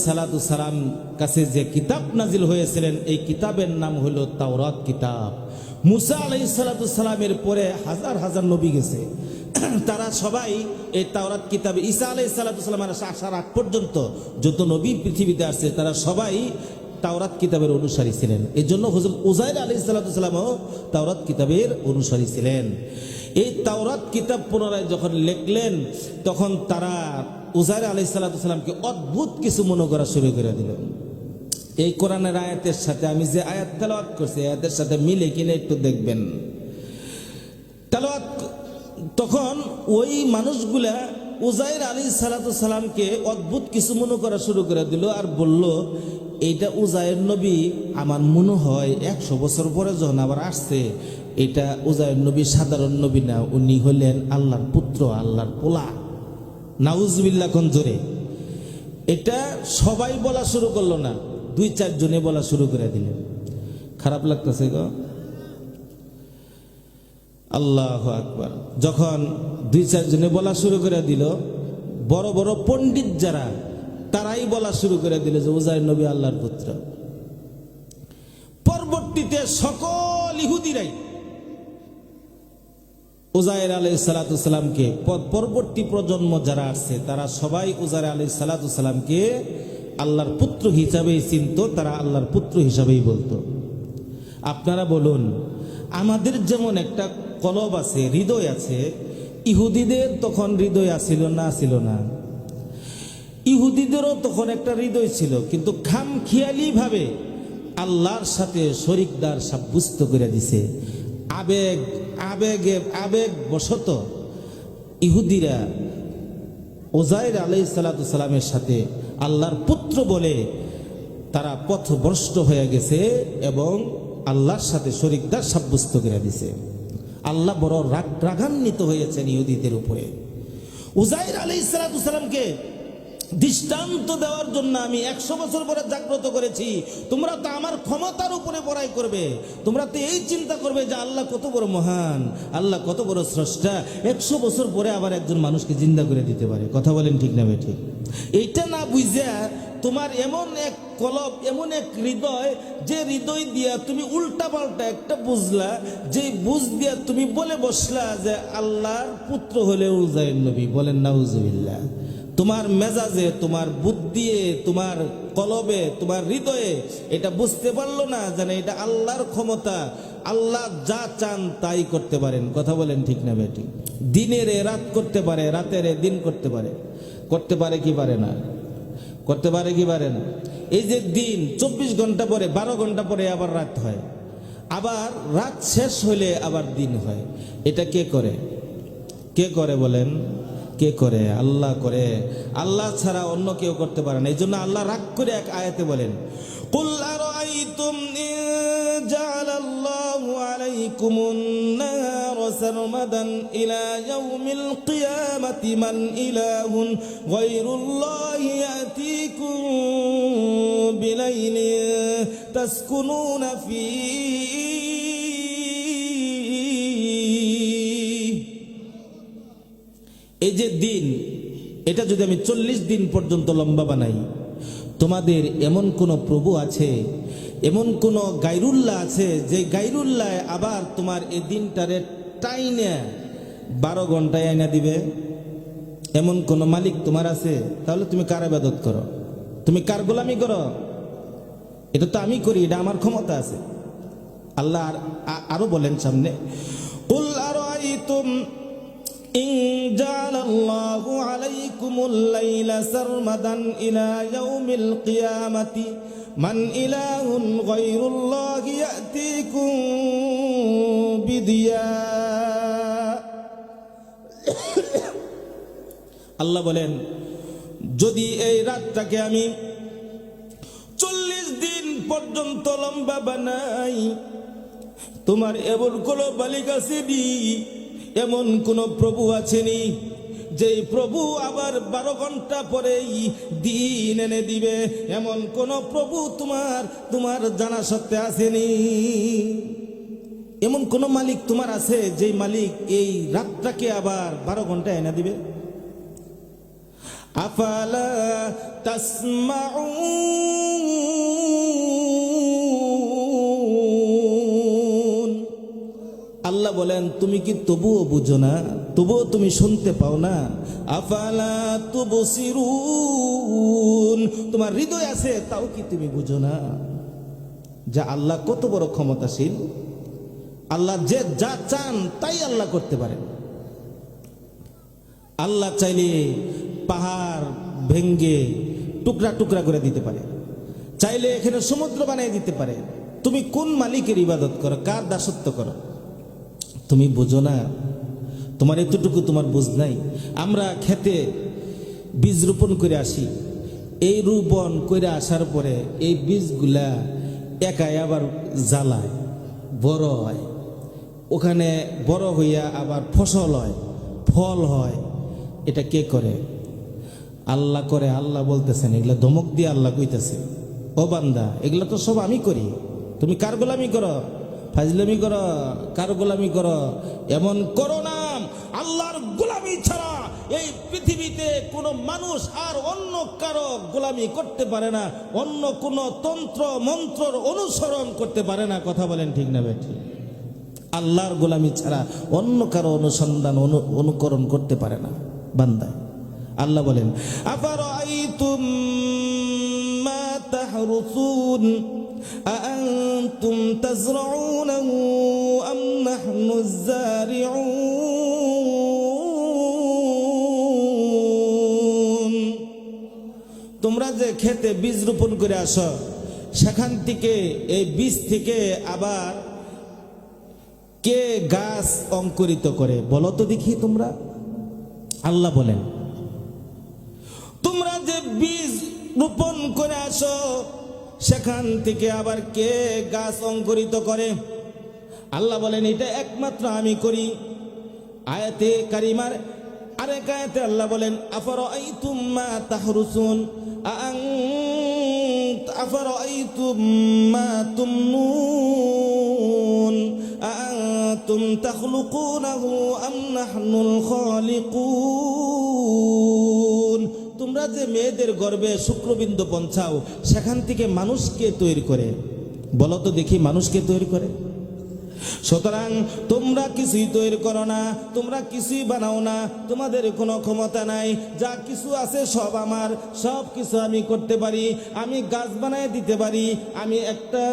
সালাম কাছে যে কিতাব নাজিল হয়েছিলেন, এই কিতাবের নাম হলো তাওরাত কিতাব। মূসা আলাইহিস সালামের পরে হাজার হাজার নবী গেছে, তারা সবাই এই তাওরাত কিতাবে, ঈসা আলাইহিস সালামের আসার আগ পর্যন্ত যত নবী পৃথিবীতে আসছে তারা সবাই তাওরাত কিতাবের অনুসারী ছিলেন। এই জন্য হযরত উজাইর আলাইহিস সালামও তাওরাত কিতাবের অনুসারী ছিলেন। এই তাওরাত কিতাব পুনরায় যখন লিখলেন, তখন তারা উজাইর আলাইহিস সালামকে অদ্ভুত কিছু মনে করা শুরু করে দিলেন। এই কোরআনের আয়াতের সাথে আমি যে আয়াত তেলাওয়াত করছি, আয়াতের সাথে মিলে কিনা একটু দেখবেন। তেলাওয়াত তখন ওই মানুষগুলা উজাইর আলাইহিস সালামকে অদ্ভুত কিছু মনে করা শুরু করে দিল, আর বলল, এইটা উজাইর নবী, আমার মনে হয় 100 বছর পরে যখন আবার আসছে, এটা উজাইর নবী সাধারণ নবী না, উনি হলেন আল্লাহর পুত্র, আল্লাহর পোলা। নাউজুবিল্লাহ কোন জোরে। এটা সবাই বলা শুরু করলো না, 2-4 জনে বলা শুরু করে দিলেন। খারাপ লাগতেছে গো? আল্লাহু আকবার। যখন 2-4 জনে বলা শুরু করে দিল, বড় বড় পণ্ডিত যারা, তারাই বলা শুরু করে দিল যে উজাইর নবী আল্লাহর পুত্র। পরবর্তীতে সকল ইহুদিরাই উজাইর আলাইহিস সালাতু সালামকে, পরবর্তী প্রজন্ম যারা আসছে তারা সবাই উজাইর আলাইহিস সালাতু সালামকে আল্লাহর পুত্র হিসাবেই চিনত, তারা আল্লাহর পুত্র হিসাবেই বলতো। আপনারা বলুন, আমাদের যেমন একটা কলব আছে, হৃদয় আছে, ইহুদিদের তখন হৃদয় আছিল না? ছিল না? ইহুদিদেরও তখন একটা হৃদয় ছিল, কিন্তু খামখেয়ালি ভাবে আল্লাহর সাথে শরিকদার সাব্যস্ত করে দিছে। আবেগ বশত ইহুদিরা উজাইর আলাইহিস সালাতু সালামের সাথে আল্লাহর পুত্র বলে তারা পথভ্রষ্ট হয়ে গেছে এবং আল্লাহর সাথে শরিকদার সাব্যস্ত করে দিছে। আল্লাহ বড় রাগান্বিত হয়েছেন ইহুদিদের উপরে। উজাইর আলাইহিস সালাতু সালামকে দৃষ্টান্ত দেওয়ার জন্য আমি 100 বছর পরে জাগ্রত করেছি। তোমরা তো আমার ক্ষমতার উপরে বড়াই করবে, তোমরা তো এই চিন্তা করবে যে আল্লাহ কত বড় মহান, আল্লাহ কত বড় স্রষ্টা, 100 বছর পরে আবার একজন মানুষকে জিন্দা করে দিতে পারে। কথা বলেন ঠিক না ঠিক? এইটা না বুঝা তোমার এমন এক কলব, এমন এক হৃদয়, যে হৃদয় দিয়া তুমি উল্টা পাল্টা একটা বুঝলা, যে বুঝ দিয়া তুমি বলে বসলা যে আল্লাহর পুত্র হলে উজাইর নবী। বলেন নাউজুবিল্লাহ। তোমার মেজাজে, তোমার বুদ্ধিয়ে, তোমার কলবে, তোমার হৃদয়ে এটা বুঝতে পারলো না জানে এটা আল্লাহর ক্ষমতা, আল্লাহ যা চান তাই করতে পারেন। কথা বলেন ঠিক না বেটি? দিনের রাত করতে পারে, রাতের দিন করতে পারে। করতে পারে কি পারে না? করতে পারে কি পারে না? এই যে দিন 24 ঘন্টা পরে, 12 ঘন্টা পরে আবার রাত হয়, আবার রাত শেষ হলে আবার দিন হয়। এটা কে করে? কে করে বলেন? কে করে? আল্লাহ করে। আল্লাহ ছাড়া অন্য কেউ করতে পারে না। এই জন্য আল্লাহ রাগ করে এক আয়াতে বলেন, কুল আরাইতুম ইন জাআলাল্লাহু আলাইকুমুন নাহারা সারমাদান ইলা ইয়াউমিল কিয়ামাতি মান ইলাহুন গায়রুল্লাহি ইয়াতিকুম বিলাইলিন তাসকুনুনা ফীহি। এই যে দিন, এটা যদি আমি 40 দিন পর্যন্ত লম্বা বানাই, তোমাদের এমন কোন প্রভু আছে, এমন কোন গায়রুল্লাহ আছে যে গায়রুল্লাহ আবার তোমার এই দিনটারে টাইনে 12 ঘন্টায় আইনা দিবে? এমন কোন মালিক তোমার আছে? তাহলে তুমি কার ইবাদত করো? তুমি কার গোলামি করো? এটা তো আমি করি, এটা আমার ক্ষমতা আছে। আল্লাহ আরো বলেন সামনে, কুল আরাইতুম ইন জাআলাল্লাহু আলাইকুমুল লাইলা সারমাদান ইলা ইয়াউমিল কিয়ামাতি মান ইলাহুন গায়রুল্লাহি ইয়াতিকুম বিদিয়া। আল্লাহ বলেন, যদি এই রাতটাকে আমি 40 দিন পর্যন্ত লম্বা বানাই, তোমার এমন কোন মালিক আসেনি, এমন কোন প্রভু আছেনি যেই প্রভু আবার 12 ঘন্টা পরেই দিন এনে দিবে? এমন কোন প্রভু তোমার জানা সত্ত্বে আসেনি? এমন কোন মালিক তোমার আছে যেই মালিক এই রাতটাকে আবার 12 ঘন্টা এনে দিবে? আফালা তাসমাউন। আল্লাহ বলেন, তুমি কি তবুও বুঝো না? তবুও তুমি শুনতে পাও না? আফালা তুবসিরুন। তোমার হৃদয় আছে, তাও কি তুমি বুঝো না যে আল্লাহ কত বড় ক্ষমতাশীল? আল্লাহ যে যা চান তাই আল্লাহ করতে পারেন। আল্লাহ চাইলে পাহাড় ভেঙ্গে টুকরা টুকরা করে দিতে পারে, চাইলে এখানে সমুদ্র বানিয়ে দিতে পারে। তুমি কোন মালিকের ইবাদত করো, কার দাসত্ব করো? তুমি বুঝো না? তোমার এতটুকু তোমার বুঝ নাই? আমরা খেতে বীজ রোপণ করে আসি, এই রোপণ করে আসার পরে এই বীজগুলা একাই আবার জ্বালায়, বড় হয়, ওখানে বড় হইয়া আবার ফসল হয়, ফল হয়। এটা কে করে? আল্লাহ করে। আল্লাহ বলতেছেন, এগুলা ধমক দিয়ে আল্লাহ কইতেছে, ও বান্দা, এগুলা তো সব আমি করি, তুমি কার গোলামি করো? ফাজলামি করো, কার গোলামি করো? এমন করো না, আল্লাহর গোলামি ছাড়া এই পৃথিবীতে কোনো মানুষ আর অন্য কারো গোলামি করতে পারে না, অন্য কোনো তন্ত্র মন্ত্রর অনুসরণ করতে পারে না। কথা বলেন ঠিক না বেঠিক? আল্লাহর গোলামি ছাড়া অন্য কারো অনুসন্ধান অনুকরণ করতে পারে না বান্দা। আল্লাহ বলেন আফারাআইতুম মা তাহরুসুন আআনতুম তাজরাউনাহু আম নাহনুজ যারিউন। তোমরা যে খেতে বীজ রোপণ করে আসো, সেখান থেকে এই বীজ থেকে আবার কে গাছ অঙ্কুরিত করে বলো তো দেখি তোমরা? আল্লাহ বলেন তোমরা যে বীজ রোপণ করে আসো, সেখান থেকে আবার কে গাছ অঙ্কুরিত করে? আল্লাহ বলেন এটা একমাত্র আমি করি। আয়াতে কারিমার আরেক আয়াতে আল্লাহ বলেন আফারাআইতুম মা তাহরুসুন আফারাআইতুম মা তুমনুন আআনতুম তাখলুকুনাহু আম নাহনুল খালিকুন। তোমরা যে মেয়েদের গর্ভে শুক্রবিন্দু পৌঁছাও, সেখান থেকে মানুষকে তৈরি করে বলো তো দেখি মানুষকে তৈরি করে? সুতরাং তোমরা কিছুই তৈরি করো না, তোমরা কিছুই বানাও না, তোমাদের কোনো ক্ষমতা নাই। যা কিছু আছে সব আমার, সব কিছু আমি করতে পারি। আমি গাছ বানায় দিতে পারি। আমি একটা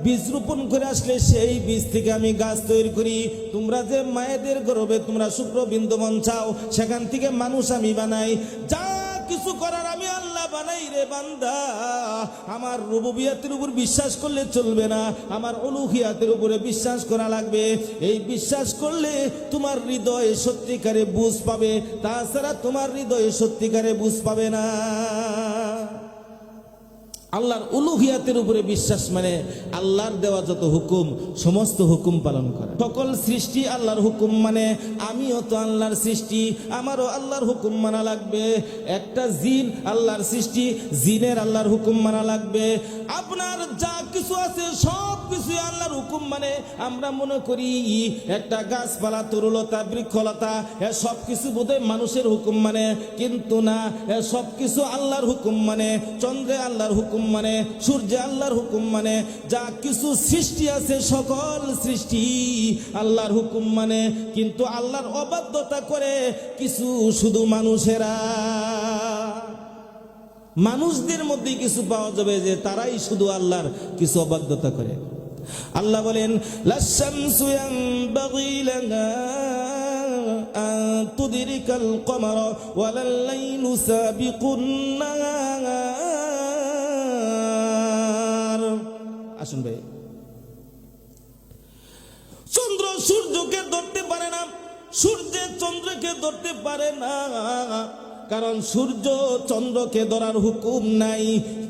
বীজ রোপণ করে আসলে সেই বীজ থেকে আমি গাছ তৈরি করি। তোমরা যে মায়েদের গর্ভে তোমরা শুক্রবিন্দু পৌঁছাও, সেখান থেকে মানুষ আমি বানাই। যা কিছু করার আমি আল্লাহ বানাই রে বান্দা। আমার রুবুবিয়াতের উপর বিশ্বাস করলে চলবে না, আমার উলুহিয়াতের উপরে বিশ্বাস করা লাগবে। এই বিশ্বাস করলে তোমার হৃদয়ে সত্যিকারে বুঝ পাবে, তাছাড়া তোমার হৃদয়ে সত্যিকারে বুঝ পাবে না। আল্লাহর উলুহিয়াতের উপরে বিশ্বাস মানে আল্লাহর দেওয়া যত হুকুম সমস্ত হুকুম পালন করা। সকল সৃষ্টি আল্লাহর হুকুম মানে আমিও তো আল্লাহর সৃষ্টি, আমারও আল্লাহর হুকুম মানা লাগবে। একটা জিন আল্লাহর সৃষ্টি, জিনের আল্লাহর হুকুম মানা লাগবে। আপনার যা কিছু আছে সব কিছুই আল্লাহর হুকুম মানে। আমরা মনে করি একটা গাছপালা, তরুলতা, বৃক্ষলতা সব কিছু বোধহয় মানুষের হুকুম মানে, কিন্তু না, সব কিছু আল্লাহর হুকুম মানে। চন্দ্রে আল্লাহর হুকুম মানে, সূর্যে আল্লাহর হুকুম মানে। যা কিছু সৃষ্টি আছে সকল সৃষ্টি আল্লাহর হুকুম মানে। কিন্তু আল্লাহর অবাধ্যতা করে কিছু শুধু মানুষেরা। মানুষদের মধ্যে কিছু পাওয়া যাবে যে তারাই শুধু আল্লাহর কিছু অবাধ্যতা করে। আল্লাহ বলেন লাশ-শামসু ইয়ানবাগি লাহা আন তুদরিকাল কমারা ওয়ালাল লাইলু সাবিকুন নাহার। আসুন ভাই, চন্দ্র সূর্যকে ধরতে পারে না, সূর্য চন্দ্রকে ধরতে পারে না। কারণ সূর্য চন্দ্রকে ধরার হুকুম নাই,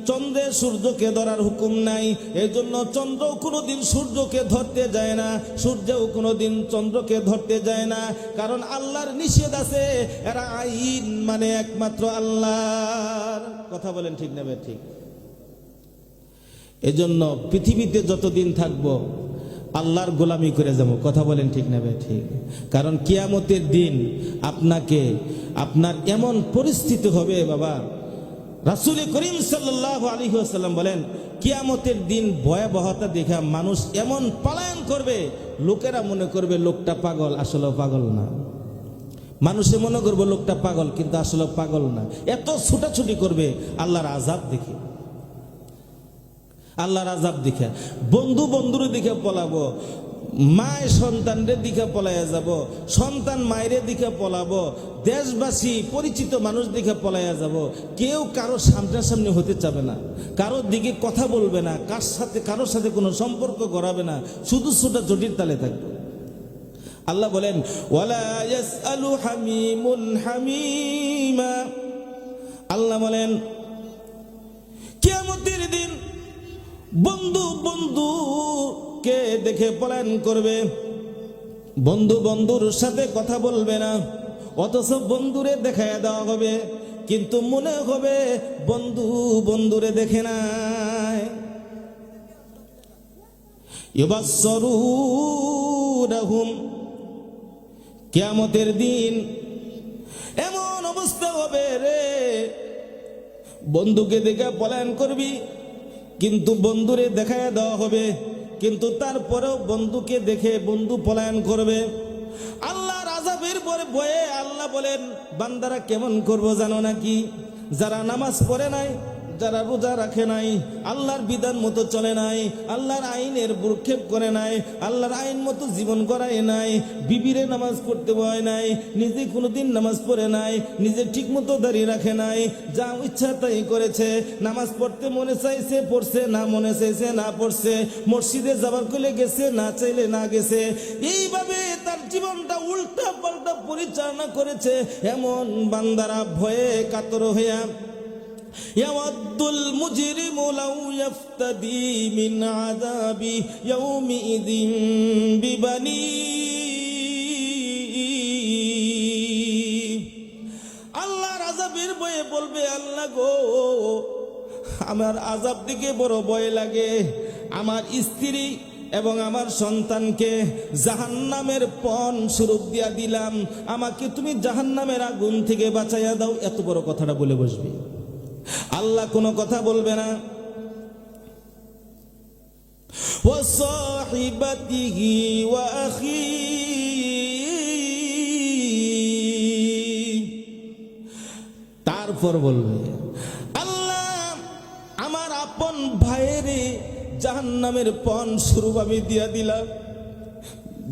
চন্দ্রের সূর্যকে ধরার হুকুম নাই। এই জন্য চন্দ্র কোনোদিন সূর্যকে ধরতে যায় না, সূর্যও কোনোদিন চন্দ্রকে ধরতে যায় না। কারণ আল্লাহর নিষেধ আছে। এরা আইন মানে একমাত্র আল্লাহর। কথা বলেন ঠিক না ভাই? ঠিক। এজন্য পৃথিবীতে যতদিন থাকবো আল্লাহর গোলামি করে যাবো। কথা বলেন ঠিক না ভাই? ঠিক। কারণ কিয়ামতের দিন আপনার এমন পরিস্থিতি হবে বাবা, রাসূল করিম সাল্লাল্লাহু আলাইহি ওয়াসাল্লাম বলেন কিয়ামতের দিন ভয়াবহতা দেখা মানুষ এমন পলায়ন করবে, লোকেরা মনে করবে লোকটা পাগল, আসলে পাগল না। মানুষে মনে করবে লোকটা পাগল, কিন্তু আসলে পাগল না। এত ছুটাছুটি করবে আল্লাহর আযাব দেখে, আল্লাহর আযাব দেখে। বন্ধু বন্ধুরে দিকে পলাবো, মায় সন্তানরে দিকে পলাইয়া যাব, সন্তান মায়ের দিকে পলাবো, দেশবাসী পরিচিত মানুষ দিকে পলাইয়া যাব। কেউ কারো সামনাসামনি হতে চাবে না, কারোর দিকে কথা বলবে না, কারোর সাথে কোনো সম্পর্ক করাবে না, শুধু ছোটাছুটির তালে থাকবে। আল্লাহ বলেন ওয়ালা ইয়াসআলু হামিমুন হামিমা। আল্লাহ বলেন কিয়ামতের দিন বন্ধু বন্ধুকে দেখে পলায়ন করবে, বন্ধু বন্ধুর সাথে কথা বলবে না, অথচ বন্ধুরে দেখায় দেওয়া হবে, কিন্তু মনে হবে বন্ধু বন্ধুরে দেখে নাই। ইউবাসসিরুনহুম, কিয়ামতের দিন এমন অবস্থা হবে রে, বন্ধুকে দেখে পলায়ন করবি, কিন্তু বন্ধুরে দেখায় দেওয়া হবে, কিন্তু তারপরেও বন্ধুকে দেখে বন্ধু পলায়ন করবে। আল্লাহর আযাবের পরে ভয়ে আল্লাহ বলেন, বান্দারা কেমন করবো জানো নাকি? যারা নামাজ পড়ে নাই, যারা রোজা রাখে নাই, আল্লাহর বিধান মতো চলে নাই, আল্লাহর আইনের ভ্রুক্ষেপ করে নাই, আল্লাহর আইন মতো জীবন করায় নাই, বিবিরে নামাজ পড়তে বয় নাই, নিজে কোনোদিন নামাজ পড়ে নাই, নিজে ঠিক মতো দাঁড়িয়ে রাখে নাই, যা ইচ্ছা তাই করেছে, নামাজ পড়তে মনে চাইছে পড়ছে, না মনে চাইছে না পড়ছে, মসজিদে যাবার কইলে গেছে, না চাইলে না গেছে, এইভাবে তার জীবনটা উল্টা পাল্টা পরিচালনা করেছে। এমন বান্দারা ভয়ে কাতর হইয়া يود المجرم لو يفتدي من عذاب يومئذ ببنيه আল্লাহর আযাবের ভয়ে বলবে, আল্লাহ গো, আমার আযাব দিকে বড় ভয় লাগে, আমার স্ত্রী এবং আমার সন্তানকে জাহান্নামের পণ স্বরূপ দিয়া দিলাম, আমাকে তুমি জাহান্নামের আগুন থেকে বাঁচাইয়া দাও। এত বড় কথাটা বলে বসবে, আল্লাহ কোনো কথা বলবে না। ওয়া সাহিবাতিহি ওয়া আখি, তারপর বলবে, আল্লাহ আমার আপন ভাইয়েরে জাহান্নামের পণ স্বরূপ আমি দিয়া দিলাম।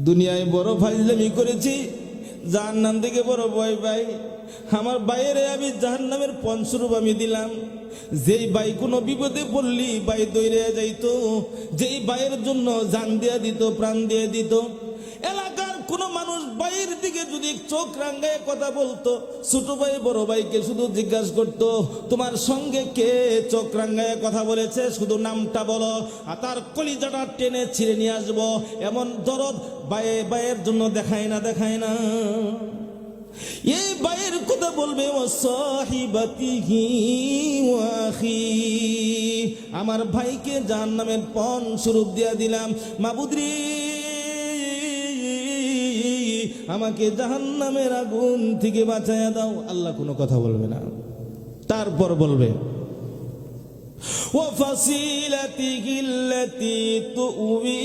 দুনিয়ায় বড় ফাজলামি করেছি, জাহান্নাম থেকে বড় ভয় পাই, আমার বাইরে আমি জাহান্নামের পণ স্বরূপ আমি দিলাম। যেই ভাই কোনো বিপদে পড়লি ভাই দৌড়ে যাইতো, যেই ভাইয়ের জন্য জান দিয়া দিত, প্রাণ দিয়ে দিত, এলাকার কোনো মানুষ ভাইয়ের দিকে যদি চোখ রাঙ্গায় কথা বলতো, ছোট ভাই বড় ভাইকে শুধু জিজ্ঞাসা করতো, তোমার সঙ্গে কে চোখ রাঙ্গায় কথা বলেছে, শুধু নামটা বলো, আর তার কলিজাটা টেনে ছিঁড়ে নিয়ে আসবো। এমন দরদ ভাইয়ের জন্য দেখায় না, দেখায় না। এই ভাইয়ের কথা বলবে, ও সাহিবাতিহি ওয়া আখি, আমার ভাইকে জাহান্নামের পণ স্বরূপ দিয়া দিলাম, মাবুদরি আমাকে জাহান্নামের আগুন থেকে বাঁচাইয়া দাও। আল্লাহ কোনো কথা বলবে না। তারপর বলবে, ওয়া ফাসিলাতিহি আল্লাতী তুবি,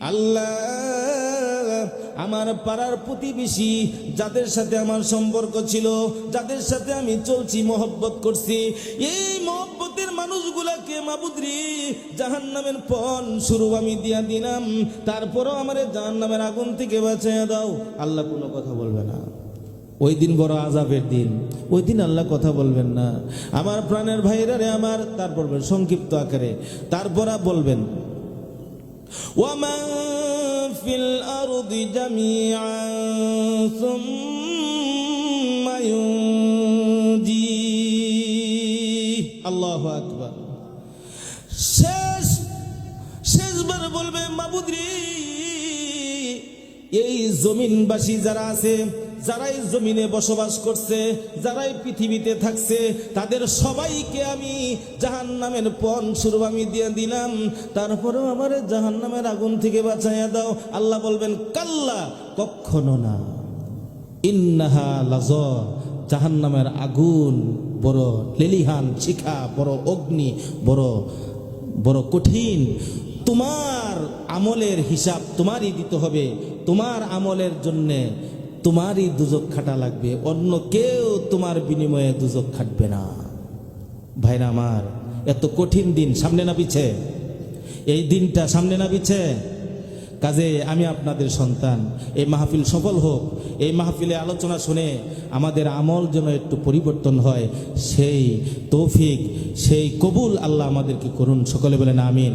আল্লাহ আমার পাড়ার প্রতিবেশী যাদের সাথে আমার সম্পর্ক ছিল, যাদের সাথে আমি চলছি, মহব্বত করছি, এই মহব্বতের মানুষগুলাকে মাবুদরি জাহান্নামের পণ স্বরূপ আমি দিয়া দিলাম, তারপরও আমার জাহান্নামের আগুন থেকে বাঁচাইয়া দাও। আল্লাহ কোনো কথা বলবে না। ওই দিন বড় আযাবের দিন, ওই দিন আল্লাহ কথা বলবেন না। আমার প্রাণের ভাইরা রে আমার, তারপর সংক্ষিপ্ত আকারে তারপর বলবেন, ওয়ামান ফিল আরদি জামিআন সুম্মা ইউনজি, আল্লাহু আকবার। শেষবার বলবে, মাবুদরি এই জমিনবাসী যারা আছে, যারাই জমিনে বসবাস করছে, যারাই পৃথিবীতে থাকছে, তাদের সবাইকে আমি জাহান্নামের পণ স্বরূপ আমি দিয়ে দিলাম, তারপরেও আমার জাহান্নামের আগুন থেকে বাঁচাইয়া দাও। আল্লাহ বলবেন, কাল্লা, কখনো না, ইন্নাহা লাযা, জাহান্নামের আগুন বড় লেলিহান শিখা, বড় অগ্নি, বড় বড় কঠিন। তোমার আমলের হিসাব তোমারই দিতে হবে, তোমার আমলের জন্যে তোমারই দুজক খাটা লাগবে, অন্য কেউ তোমার বিনিময়ে দুজক খাটবে না। ভাইরা আমার, এত কঠিন দিন সামনে না পিছে, এই দিনটা সামনে না পিছে। কাজে আমি আপনাদের সন্তান, এই মাহফিল সফল হোক, এই মাহফিলে আলোচনা শুনে আমাদের আমল যেন একটু পরিবর্তন হয়, সেই তৌফিক, সেই কবুল আল্লাহ আমাদেরকে করুন। সকলে বলেন আমিন।